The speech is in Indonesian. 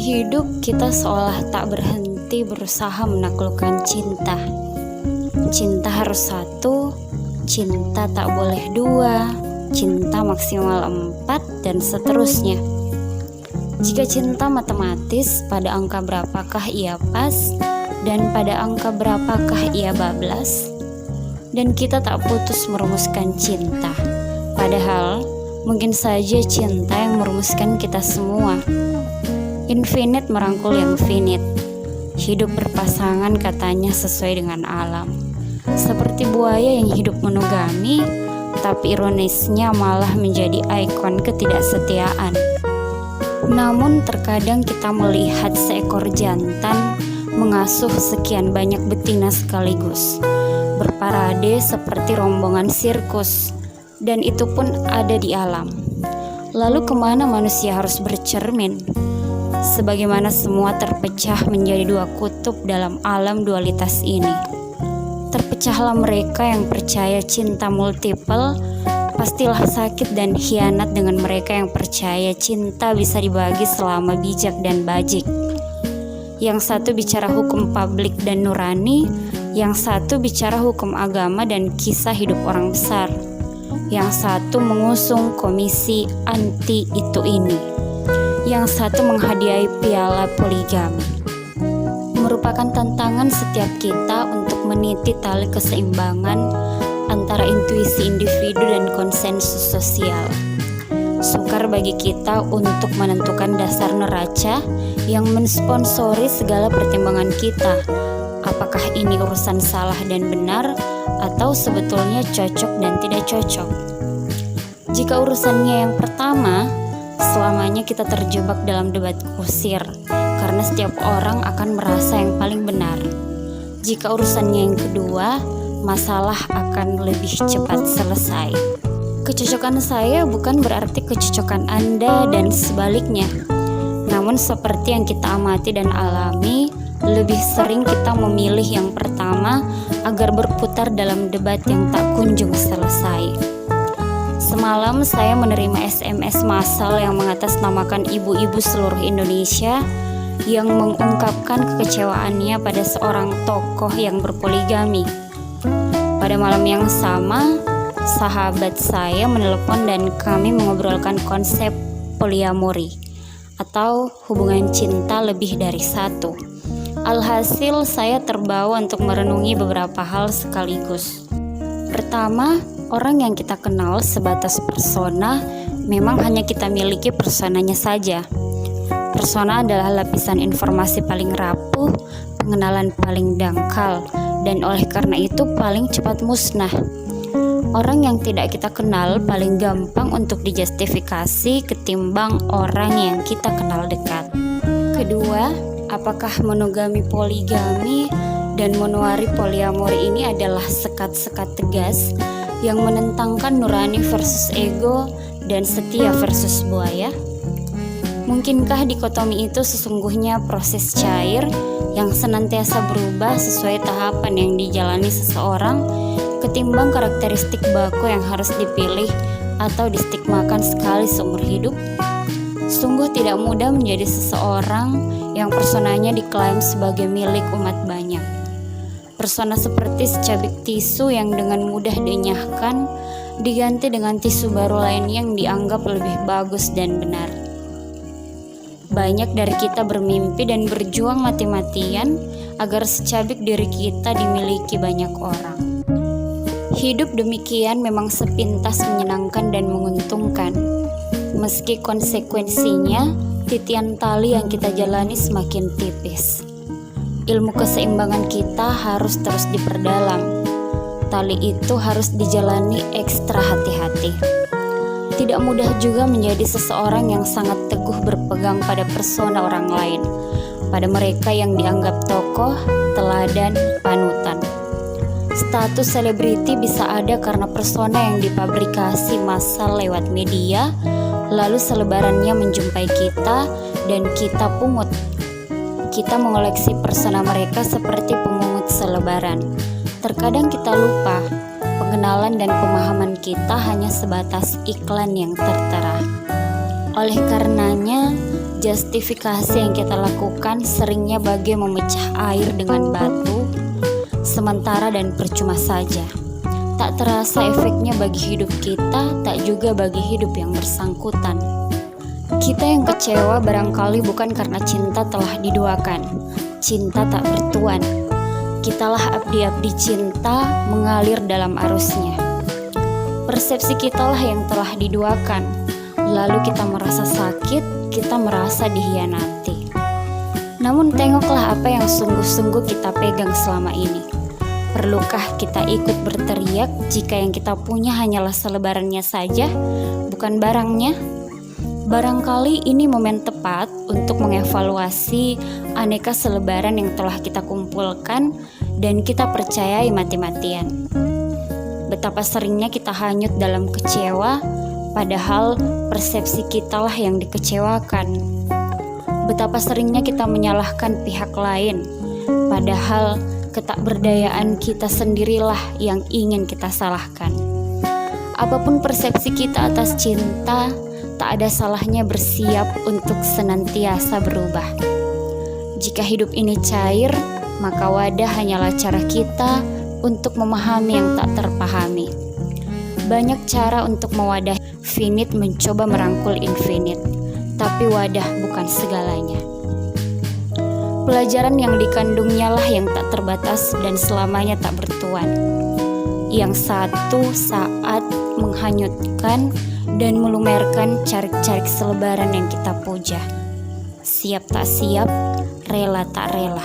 hidup kita seolah tak berhenti berusaha menaklukkan cinta. Cinta harus satu, cinta tak boleh dua, cinta maksimal 4, dan seterusnya. Jika cinta matematis, pada angka berapakah ia pas, dan pada angka berapakah ia bablas? Dan kita tak putus merumuskan cinta. Padahal, mungkin saja cinta yang merumuskan kita semua. Infinite merangkul yang finite. Hidup berpasangan katanya sesuai dengan alam. Seperti buaya yang hidup monogami, tapi ironisnya malah menjadi ikon ketidaksetiaan. Namun terkadang kita melihat seekor jantan mengasuh sekian banyak betina sekaligus, berparade seperti rombongan sirkus, dan itu pun ada di alam. Lalu kemana manusia harus bercermin? Sebagaimana semua terpecah menjadi dua kutub dalam alam dualitas ini. Terpecahlah mereka yang percaya cinta multiple, pastilah sakit dan khianat dengan mereka yang percaya cinta bisa dibagi selama bijak dan bajik. Yang satu bicara hukum publik dan nurani, yang satu bicara hukum agama dan kisah hidup orang besar. Yang satu mengusung komisi anti itu ini. Yang satu menghadiahi piala poligami. Merupakan tantangan setiap kita untuk meniti tali keseimbangan antara intuisi individu dan konsensus sosial. Sukar bagi kita untuk menentukan dasar neraca yang mensponsori segala pertimbangan kita. Apakah ini urusan salah dan benar, atau sebetulnya cocok dan tidak cocok? Jika urusannya yang pertama, selamanya kita terjebak dalam debat kusir, karena setiap orang akan merasa yang paling benar. Jika urusannya yang kedua, masalah akan lebih cepat selesai. Kecocokan saya bukan berarti kecocokan Anda dan sebaliknya. Namun seperti yang kita amati dan alami, lebih sering kita memilih yang pertama agar berputar dalam debat yang tak kunjung selesai. Semalam saya menerima SMS massal yang mengatasnamakan ibu-ibu seluruh Indonesia yang mengungkapkan kekecewaannya pada seorang tokoh yang berpoligami. Pada malam yang sama, sahabat saya menelepon dan kami mengobrolkan konsep poliamori atau hubungan cinta lebih dari satu. Alhasil saya terbawa untuk merenungi beberapa hal sekaligus. Pertama, orang yang kita kenal sebatas persona memang hanya kita miliki personanya saja. Persona adalah lapisan informasi paling rapuh, pengenalan paling dangkal, dan oleh karena itu paling cepat musnah. Orang yang tidak kita kenal paling gampang untuk dijustifikasi ketimbang orang yang kita kenal dekat. Kedua, apakah monogami poligami dan monoari poliamori ini adalah sekat-sekat tegas yang menentangkan nurani versus ego dan setia versus buaya? Mungkinkah dikotomi itu sesungguhnya proses cair yang senantiasa berubah sesuai tahapan yang dijalani seseorang ketimbang karakteristik baku yang harus dipilih atau distigmakan sekali seumur hidup? Sungguh tidak mudah menjadi seseorang yang personanya diklaim sebagai milik umat banyak. Persona seperti secabik tisu yang dengan mudah dinyahkan diganti dengan tisu baru lain yang dianggap lebih bagus dan benar. Banyak dari kita bermimpi dan berjuang mati-matian agar secabik diri kita dimiliki banyak orang. Hidup demikian memang sepintas menyenangkan dan menguntungkan. Meski konsekuensinya, titian tali yang kita jalani semakin tipis. Ilmu keseimbangan kita harus terus diperdalam. Tali itu harus dijalani ekstra hati-hati. Tidak mudah juga menjadi seseorang yang sangat teguh berpegang pada persona orang lain, pada mereka yang dianggap tokoh, teladan, panutan. Status selebriti bisa ada karena persona yang dipabrikasi massal lewat media, lalu selebarannya menjumpai kita dan kita pungut. Kita mengoleksi persona mereka seperti pemungut selebaran. Terkadang kita lupa, pengenalan dan pemahaman kita hanya sebatas iklan yang tertera. Oleh karenanya, Justifikasi yang kita lakukan seringnya bagai memecah air dengan batu, sementara dan percuma saja. Tak terasa efeknya bagi hidup kita, tak juga bagi hidup yang bersangkutan. Kita yang kecewa barangkali bukan karena cinta telah diduakan, cinta tak bertuan. Kitalah abdi-abdi cinta mengalir dalam arusnya. Persepsi kitalah yang telah diduakan, lalu kita merasa sakit, kita merasa dihianati. Namun tengoklah apa yang sungguh-sungguh kita pegang selama ini. Perlukah kita ikut berteriak jika yang kita punya hanyalah selebarannya saja, bukan barangnya? Barangkali ini momen tepat untuk mengevaluasi aneka selebaran yang telah kita kumpulkan dan kita percayai mati-matian. Betapa seringnya kita hanyut dalam kecewa, padahal persepsi kitalah yang dikecewakan. Betapa seringnya kita menyalahkan pihak lain, padahal ketakberdayaan kita sendirilah yang ingin kita salahkan. Apapun persepsi kita atas cinta, tak ada salahnya bersiap untuk senantiasa berubah. Jika hidup ini cair, maka wadah hanyalah cara kita untuk memahami yang tak terpahami. Banyak cara untuk mewadahi finite mencoba merangkul infinite, tapi wadah bukan segalanya. Pelajaran yang dikandungnya lah yang tak terbatas dan selamanya tak bertuan. Yang satu saat menghanyutkan dan melumerkan carik-carik selebaran yang kita puja. Siap tak siap, rela tak rela.